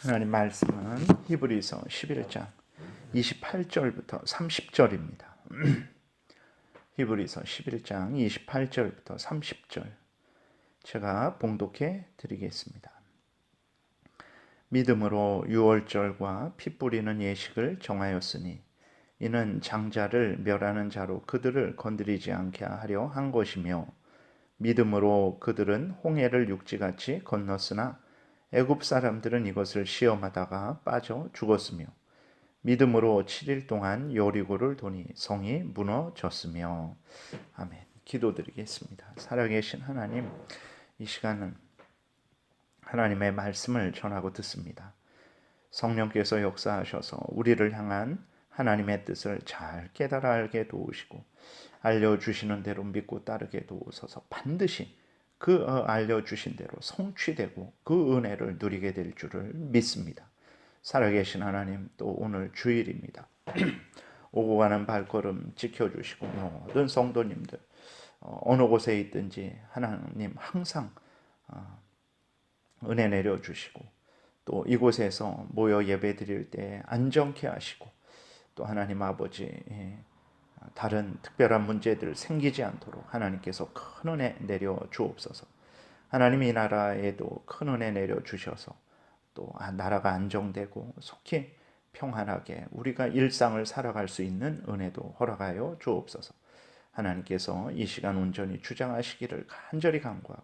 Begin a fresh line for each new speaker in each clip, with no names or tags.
하나님 말씀은 히브리서 11장 28절부터 30절입니다. 히브리서 11장 28절부터 30절 제가 봉독해 드리겠습니다. 믿음으로 유월절과 피 뿌리는 예식을 정하였으니 이는 장자를 멸하는 자로 그들을 건드리지 않게 하려 한 것이며 믿음으로 그들은 홍해를 육지같이 건넜으나 애굽 사람들은 이것을 시험하다가 빠져 죽었으며 믿음으로 7일 동안 여리고를 도니 성이 무너졌으며. 아멘. 기도드리겠습니다. 살아계신 하나님, 이 시간은 하나님의 말씀을 전하고 듣습니다. 성령께서 역사하셔서 우리를 향한 하나님의 뜻을 잘 깨달아 알게 도우시고 알려주시는 대로 믿고 따르게 도우소서. 반드시 그 알려주신 대로 성취되고 그 은혜를 누리게 될 줄을 믿습니다. 살아계신 하나님, 또 오늘 주일입니다. 오고 가는 발걸음 지켜주시고 모든 성도님들 어느 곳에 있든지 하나님 항상 은혜 내려주시고 또 이곳에서 모여 예배 드릴 때 안정케 하시고 또 하나님 아버지 다른 특별한 문제들 생기지 않도록 하나님께서 큰 은혜 내려 주옵소서. 하나님 이 나라에도 큰 은혜 내려 주셔서 또 나라가 안정되고 속히 평안하게 우리가 일상을 살아갈 수 있는 은혜도 허락하여 주옵소서. 하나님께서 이 시간 온전히 주장하시기를 간절히 간구하고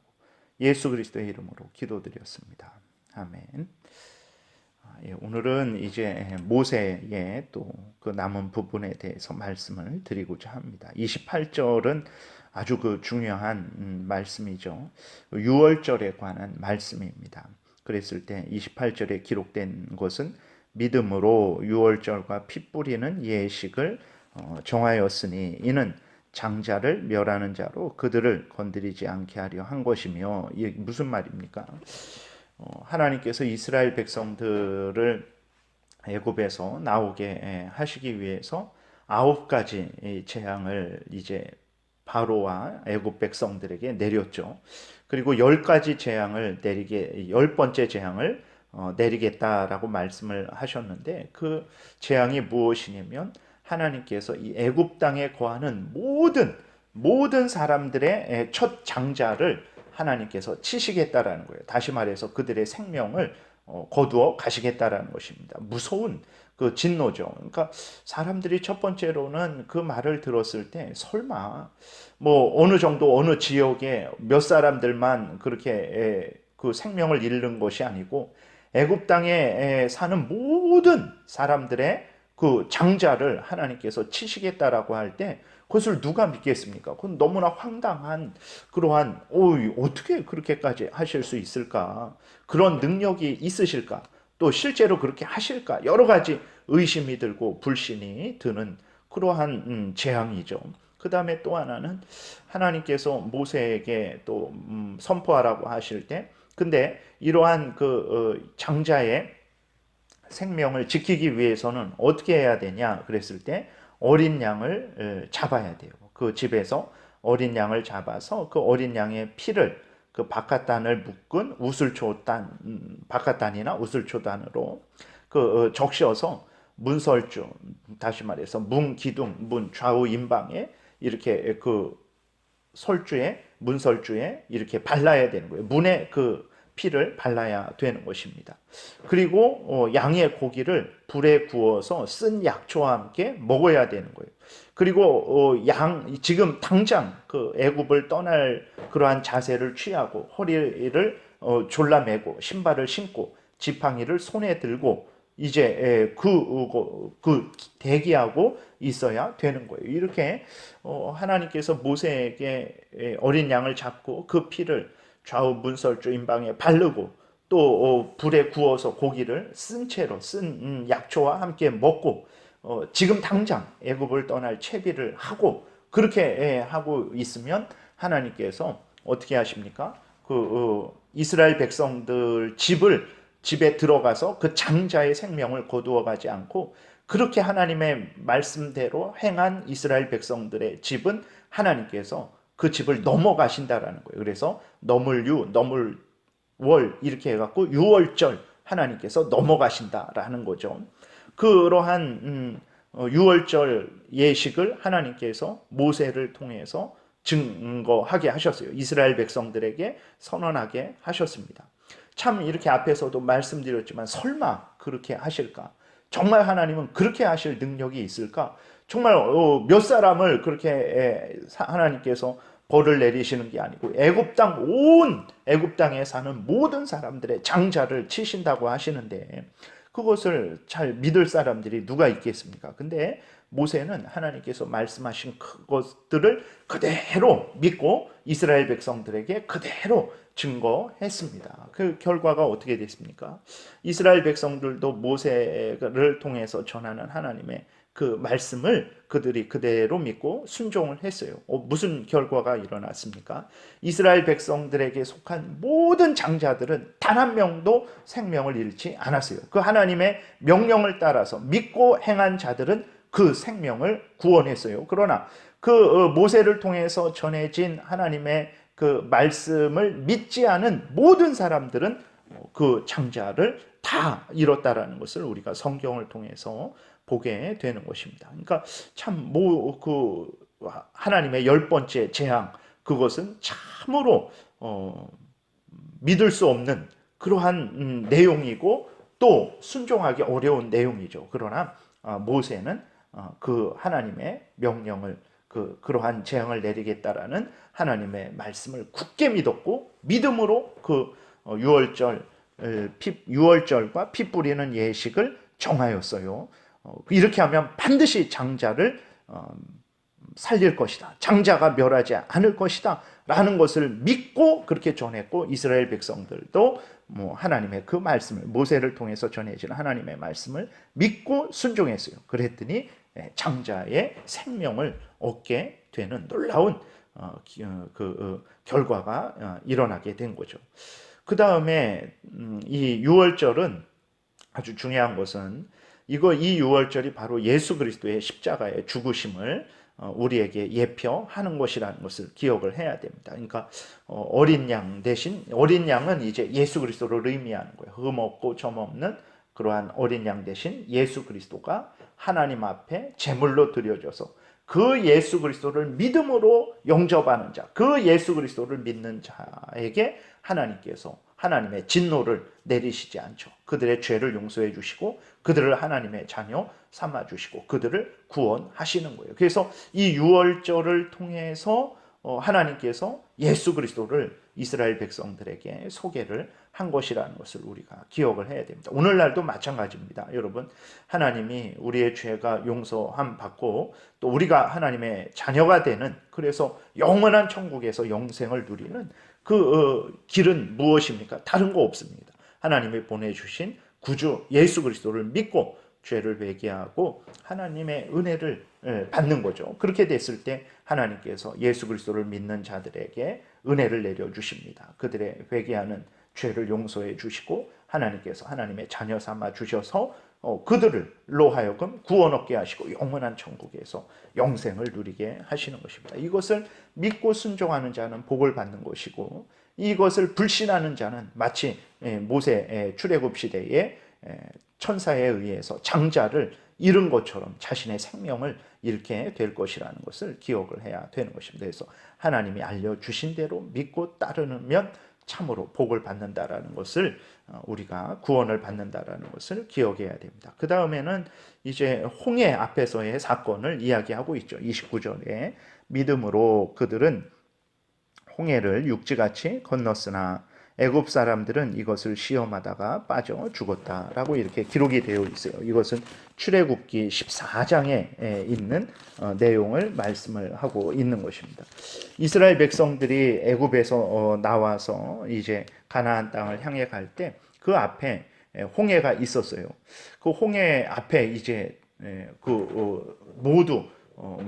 예수 그리스도의 이름으로 기도드렸습니다. 아멘. 오늘은 이제 모세의 또 그 남은 부분에 대해서 말씀을 드리고자 합니다. 28절은 아주 그 중요한 말씀이죠. 유월절에 관한 말씀입니다. 그랬을 때 28절에 기록된 것은 믿음으로 유월절과 피 뿌리는 예식을 정하였으니 이는 장자를 멸하는 자로 그들을 건드리지 않게 하려 한 것이며. 이게 무슨 말입니까? 하나님께서 이스라엘 백성들을 애굽에서 나오게 하시기 위해서 9가지 재앙을 이제 바로와 애굽 백성들에게 내렸죠. 그리고 10가지 재앙을 내리게 10번째 재앙을 내리겠다라고 말씀을 하셨는데 그 재앙이 무엇이냐면 하나님께서 이 애굽 땅에 거하는 모든 사람들의 첫 장자를 하나님께서 치시겠다라는 거예요. 다시 말해서 그들의 생명을 거두어 가시겠다라는 것입니다. 무서운 그 진노죠. 그러니까 사람들이 첫 번째로는 그 말을 들었을 때 설마 뭐 어느 정도 어느 지역에 몇 사람들만 그렇게 그 생명을 잃는 것이 아니고 애굽 땅에 사는 모든 사람들의 그 장자를 하나님께서 치시겠다라고 할 때 그것을 누가 믿겠습니까? 그건 너무나 황당한 그러한 어떻게 그렇게까지 하실 수 있을까? 그런 능력이 있으실까? 또 실제로 그렇게 하실까? 여러 가지 의심이 들고 불신이 드는 그러한 재앙이죠. 그 다음에 또 하나는 하나님께서 모세에게 또 선포하라고 하실 때 근데 이러한 그 장자의 생명을 지키기 위해서는 어떻게 해야 되냐 그랬을 때 어린 양을 잡아야 돼요. 그 집에서 어린 양을 잡아서 그 어린 양의 피를 그 바깥단을 묶은 우슬초단, 바깥단이나 우슬초단으로 그 적셔서 문설주, 다시 말해서 문 기둥, 문 좌우 임방에 이렇게 그 설주에 문설주에 이렇게 발라야 되는 거예요. 문에 그 피를 발라야 되는 것입니다. 그리고 양의 고기를 불에 구워서 쓴 약초와 함께 먹어야 되는 거예요. 그리고 지금 당장 그 애굽을 떠날 그러한 자세를 취하고 허리를 졸라매고 신발을 신고 지팡이를 손에 들고 이제 그 대기하고 있어야 되는 거예요. 이렇게 하나님께서 모세에게 어린 양을 잡고 그 피를 좌우 문설주 임방에 바르고 또 불에 구워서 고기를 쓴 채로 쓴 약초와 함께 먹고 지금 당장 애굽을 떠날 채비를 하고 그렇게 하고 있으면 하나님께서 어떻게 하십니까? 이스라엘 백성들 집에 들어가서 그 장자의 생명을 거두어 가지 않고 그렇게 하나님의 말씀대로 행한 이스라엘 백성들의 집은 하나님께서 그 집을 넘어가신다라는 거예요. 그래서 넘을월 이렇게 해갖고 유월절 하나님께서 넘어가신다라는 거죠. 그러한 유월절 예식을 하나님께서 모세를 통해서 증거하게 하셨어요. 이스라엘 백성들에게 선언하게 하셨습니다. 참 이렇게 앞에서도 말씀드렸지만 설마 그렇게 하실까? 정말 하나님은 그렇게 하실 능력이 있을까? 정말 몇 사람을 그렇게 하나님께서 벌을 내리시는 게 아니고 온 애굽 땅에 사는 모든 사람들의 장자를 치신다고 하시는데 그것을 잘 믿을 사람들이 누가 있겠습니까? 근데 모세는 하나님께서 말씀하신 그것들을 그대로 믿고 이스라엘 백성들에게 그대로 증거했습니다. 그 결과가 어떻게 됐습니까? 이스라엘 백성들도 모세를 통해서 전하는 하나님의 그 말씀을 그들이 그대로 믿고 순종을 했어요. 무슨 결과가 일어났습니까? 이스라엘 백성들에게 속한 모든 장자들은 단 한 명도 생명을 잃지 않았어요. 그 하나님의 명령을 따라서 믿고 행한 자들은 그 생명을 구원했어요. 그러나 그 모세를 통해서 전해진 하나님의 그 말씀을 믿지 않은 모든 사람들은 그 장자를 다 잃었다라는 것을 우리가 성경을 통해서 보게 되는 것입니다. 그러니까 참 그 하나님의 10번째 재앙, 그것은 참으로 믿을 수 없는 그러한 내용이고 또 순종하기 어려운 내용이죠. 그러나 모세는 그 하나님의 명령을 그러한 재앙을 내리겠다라는 하나님의 말씀을 굳게 믿었고 믿음으로 그 유월절과 피 뿌리는 예식을 정하였어요. 이렇게 하면 반드시 장자를 살릴 것이다. 장자가 멸하지 않을 것이다. 라는 것을 믿고 그렇게 전했고 이스라엘 백성들도 하나님의 그 말씀을 모세를 통해서 전해진 하나님의 말씀을 믿고 순종했어요. 그랬더니 장자의 생명을 얻게 되는 놀라운 결과가 일어나게 된 거죠. 그 다음에 이 유월절은 아주 중요한 것은 이 유월절이 바로 예수 그리스도의 십자가의 죽으심을 우리에게 예표하는 것이라는 것을 기억을 해야 됩니다. 그러니까 어린 양 대신 어린 양은 이제 예수 그리스도를 의미하는 거예요. 흠 없고 점 없는 그러한 어린 양 대신 예수 그리스도가 하나님 앞에 제물로 드려져서 그 예수 그리스도를 믿음으로 영접하는 자, 그 예수 그리스도를 믿는 자에게 하나님께서 하나님의 진노를 내리시지 않죠. 그들의 죄를 용서해 주시고 그들을 하나님의 자녀 삼아 주시고 그들을 구원하시는 거예요. 그래서 이 유월절을 통해서 하나님께서 예수 그리스도를 이스라엘 백성들에게 소개를 한 것이라는 것을 우리가 기억을 해야 됩니다. 오늘날도 마찬가지입니다. 여러분, 하나님이 우리의 죄가 용서함 받고 또 우리가 하나님의 자녀가 되는, 그래서 영원한 천국에서 영생을 누리는 그 길은 무엇입니까? 다른 거 없습니다. 하나님이 보내주신 구주 예수 그리스도를 믿고 죄를 회개하고 하나님의 은혜를 받는 거죠. 그렇게 됐을 때 하나님께서 예수 그리스도를 믿는 자들에게 은혜를 내려주십니다. 그들의 회개하는 죄를 용서해 주시고 하나님께서 하나님의 자녀 삼아 주셔서 그들로 하여금 구원 얻게 하시고 영원한 천국에서 영생을 누리게 하시는 것입니다. 이것을 믿고 순종하는 자는 복을 받는 것이고 이것을 불신하는 자는 마치 모세 출애굽 시대에 천사에 의해서 장자를 잃은 것처럼 자신의 생명을 잃게 될 것이라는 것을 기억을 해야 되는 것입니다. 그래서 하나님이 알려주신 대로 믿고 따르면 참으로 복을 받는다라는 것을 우리가 구원을 받는다라는 것을 기억해야 됩니다. 그 다음에는 이제 홍해 앞에서의 사건을 이야기하고 있죠. 29절에 믿음으로 그들은 홍해를 육지같이 건넜으나 애굽 사람들은 이것을 시험하다가 빠져 죽었다라고 이렇게 기록이 되어 있어요. 이것은 출애굽기 14장에 있는 내용을 말씀을 하고 있는 것입니다. 이스라엘 백성들이 애굽에서 나와서 이제 가나안 땅을 향해 갈 때 그 앞에 홍해가 있었어요. 그 홍해 앞에 이제 모두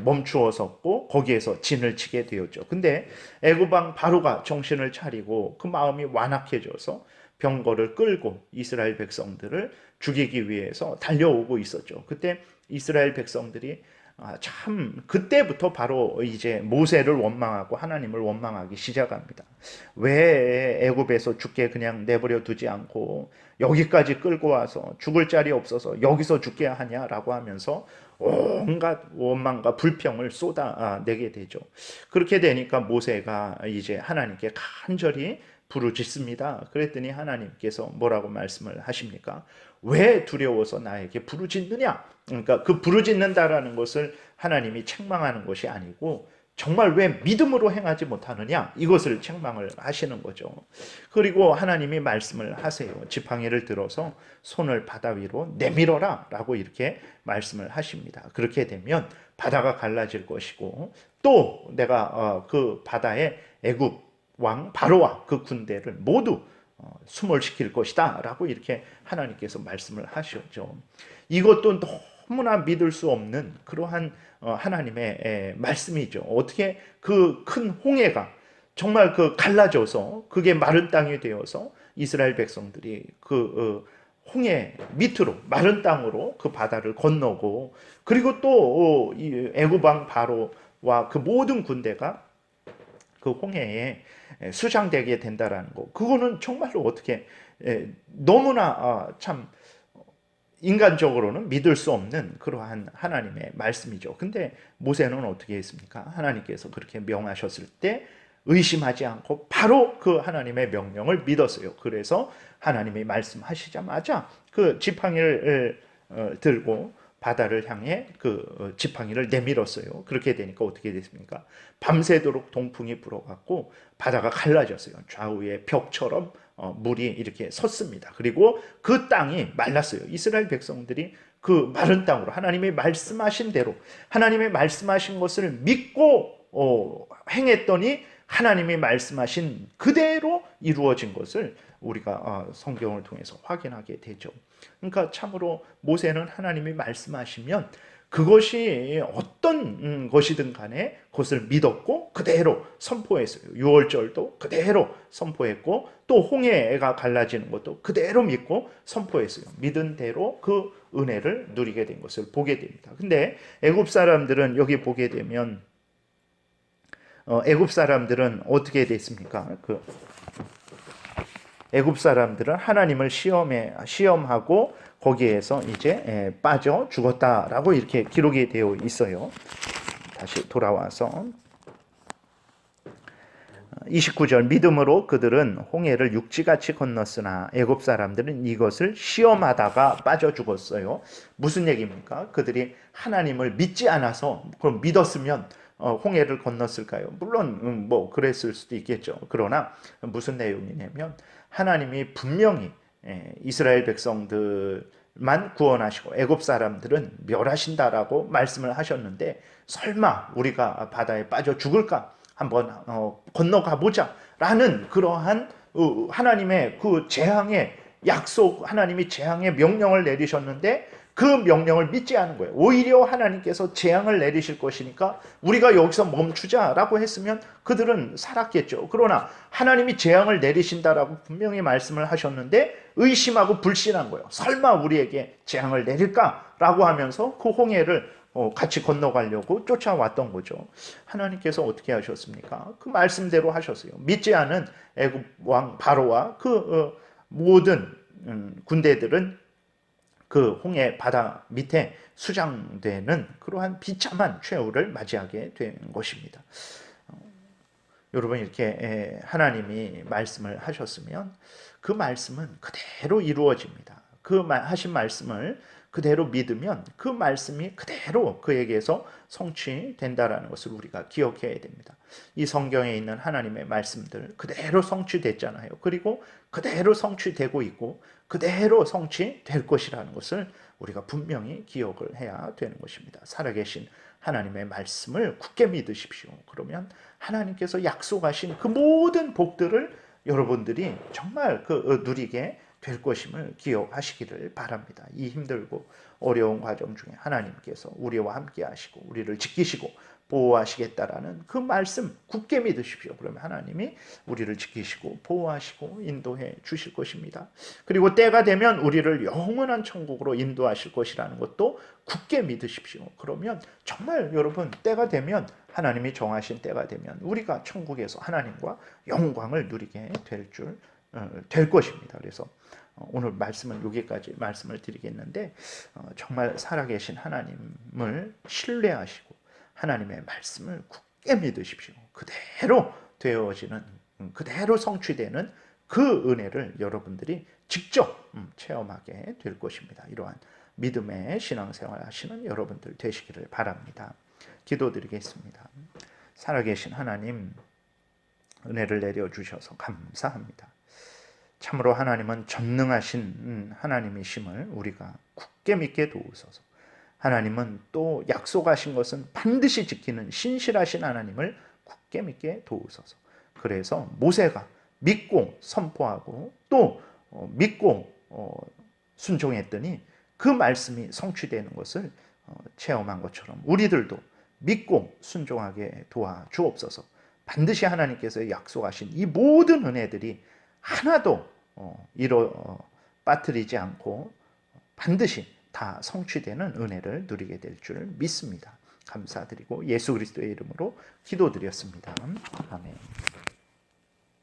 멈추어 섰고 거기에서 진을 치게 되었죠. 근데 애굽 왕 바로가 정신을 차리고 그 마음이 완악해져서 병거를 끌고 이스라엘 백성들을 죽이기 위해서 달려오고 있었죠. 그때 이스라엘 백성들이 참 그때부터 바로 이제 모세를 원망하고 하나님을 원망하기 시작합니다. 왜 애굽에서 죽게 그냥 내버려 두지 않고 여기까지 끌고 와서 죽을 자리 없어서 여기서 죽게 하냐라고 하면서 온갖 원망과 불평을 쏟아내게 되죠. 그렇게 되니까 모세가 이제 하나님께 간절히 부르짖습니다. 그랬더니 하나님께서 뭐라고 말씀을 하십니까? 왜 두려워서 나에게 부르짖느냐? 그러니까 그 부르짖는다라는 것을 하나님이 책망하는 것이 아니고 정말 왜 믿음으로 행하지 못하느냐? 이것을 책망을 하시는 거죠. 그리고 하나님이 말씀을 하세요. 지팡이를 들어서 손을 바다 위로 내밀어라 라고 이렇게 말씀을 하십니다. 그렇게 되면 바다가 갈라질 것이고 또 내가 그 바다에 애굽 왕 바로와 그 군대를 모두 수몰시킬 것이다 라고 이렇게 하나님께서 말씀을 하셨죠. 이것도 너무나 믿을 수 없는 그러한 하나님의 말씀이죠. 어떻게 그 큰 홍해가 정말 그 갈라져서 그게 마른 땅이 되어서 이스라엘 백성들이 그 홍해 밑으로 마른 땅으로 그 바다를 건너고 그리고 또 애굽 왕 바로와 그 모든 군대가 그 홍해에 수장되게 된다라는 거. 그거는 정말로 어떻게 너무나 참 인간적으로는 믿을 수 없는 그러한 하나님의 말씀이죠. 근데 모세는 어떻게 했습니까? 하나님께서 그렇게 명하셨을 때 의심하지 않고 바로 그 하나님의 명령을 믿었어요. 그래서 하나님이 말씀하시자마자 그 지팡이를 들고 바다를 향해 그 지팡이를 내밀었어요. 그렇게 되니까 어떻게 됐습니까? 밤새도록 동풍이 불어갔고 바다가 갈라졌어요. 좌우에 벽처럼 물이 이렇게 섰습니다. 그리고 그 땅이 말랐어요. 이스라엘 백성들이 그 마른 땅으로 하나님이 말씀하신 대로 하나님이 말씀하신 것을 믿고 행했더니 하나님이 말씀하신 그대로 이루어진 것을 우리가 성경을 통해서 확인하게 되죠. 그러니까 참으로 모세는 하나님이 말씀하시면 그것이 어떤 것이든 간에 그것을 믿었고 그대로 선포했어요. 유월절도 그대로 선포했고 또 홍해가 갈라지는 것도 그대로 믿고 선포했어요. 믿은 대로 그 은혜를 누리게 된 것을 보게 됩니다. 근데 애굽 사람들은 여기 보게 되면 애굽 사람들은 어떻게 됐습니까? 애굽 사람들은 하나님을 시험하고 거기에서 이제 빠져 죽었다라고 이렇게 기록이 되어 있어요. 다시 돌아와서 29절 믿음으로 그들은 홍해를 육지같이 건넜으나 애굽 사람들은 이것을 시험하다가 빠져 죽었어요. 무슨 얘기입니까? 그들이 하나님을 믿지 않아서 그럼 믿었으면 홍해를 건넜을까요? 물론 뭐 그랬을 수도 있겠죠. 그러나 무슨 내용이냐면 하나님이 분명히 이스라엘 백성들만 구원하시고 애굽 사람들은 멸하신다라고 말씀을 하셨는데 설마 우리가 바다에 빠져 죽을까? 한번 건너가 보자라는 그러한 하나님의 그 재앙의 약속, 하나님이 재앙의 명령을 내리셨는데 그 명령을 믿지 않은 거예요. 오히려 하나님께서 재앙을 내리실 것이니까 우리가 여기서 멈추자라고 했으면 그들은 살았겠죠. 그러나 하나님이 재앙을 내리신다라고 분명히 말씀을 하셨는데 의심하고 불신한 거예요. 설마 우리에게 재앙을 내릴까라고 하면서 그 홍해를 같이 건너가려고 쫓아왔던 거죠. 하나님께서 어떻게 하셨습니까? 그 말씀대로 하셨어요. 믿지 않은 애굽 왕 바로와 그 모든 군대들은 그 홍해 바다 밑에 수장되는 그러한 비참한 최후를 맞이하게 된 것입니다. 여러분 이렇게 하나님이 말씀을 하셨으면 그 말씀은 그대로 이루어집니다. 그 하신 말씀을 그대로 믿으면 그 말씀이 그대로 그에게서 성취된다라는 것을 우리가 기억해야 됩니다. 이 성경에 있는 하나님의 말씀들 그대로 성취됐잖아요. 그리고 그대로 성취되고 있고 그대로 성취될 것이라는 것을 우리가 분명히 기억을 해야 되는 것입니다. 살아계신 하나님의 말씀을 굳게 믿으십시오. 그러면 하나님께서 약속하신 그 모든 복들을 여러분들이 정말 누리게 될 것임을 기억하시기를 바랍니다. 이 힘들고 어려운 과정 중에 하나님께서 우리와 함께 하시고 우리를 지키시고 보호하시겠다라는 그 말씀 굳게 믿으십시오. 그러면 하나님이 우리를 지키시고 보호하시고 인도해 주실 것입니다. 그리고 때가 되면 우리를 영원한 천국으로 인도하실 것이라는 것도 굳게 믿으십시오. 그러면 정말 여러분 때가 되면 하나님이 정하신 때가 되면 우리가 천국에서 하나님과 영광을 누리게 될 것입니다. 그래서 오늘 말씀은 여기까지 말씀을 드리겠는데 정말 살아계신 하나님을 신뢰하시고 하나님의 말씀을 굳게 믿으십시오. 그대로 되어지는 그대로 성취되는 그 은혜를 여러분들이 직접 체험하게 될 것입니다. 이러한 믿음의 신앙생활 하시는 여러분들 되시기를 바랍니다. 기도드리겠습니다. 살아계신 하나님 은혜를 내려주셔서 감사합니다. 참으로 하나님은 전능하신 하나님이심을 우리가 굳게 믿게 도우소서. 하나님은 또 약속하신 것은 반드시 지키는 신실하신 하나님을 굳게 믿게 도우소서. 그래서 모세가 믿고 선포하고 또 믿고 순종했더니 그 말씀이 성취되는 것을 체험한 것처럼 우리들도 믿고 순종하게 도와주옵소서. 반드시 하나님께서 약속하신 이 모든 은혜들이 하나도 빠뜨리지 않고 반드시 다 성취되는 은혜를 누리게 될 줄 믿습니다. 감사드리고 예수 그리스도의 이름으로 기도드렸습니다. 아멘.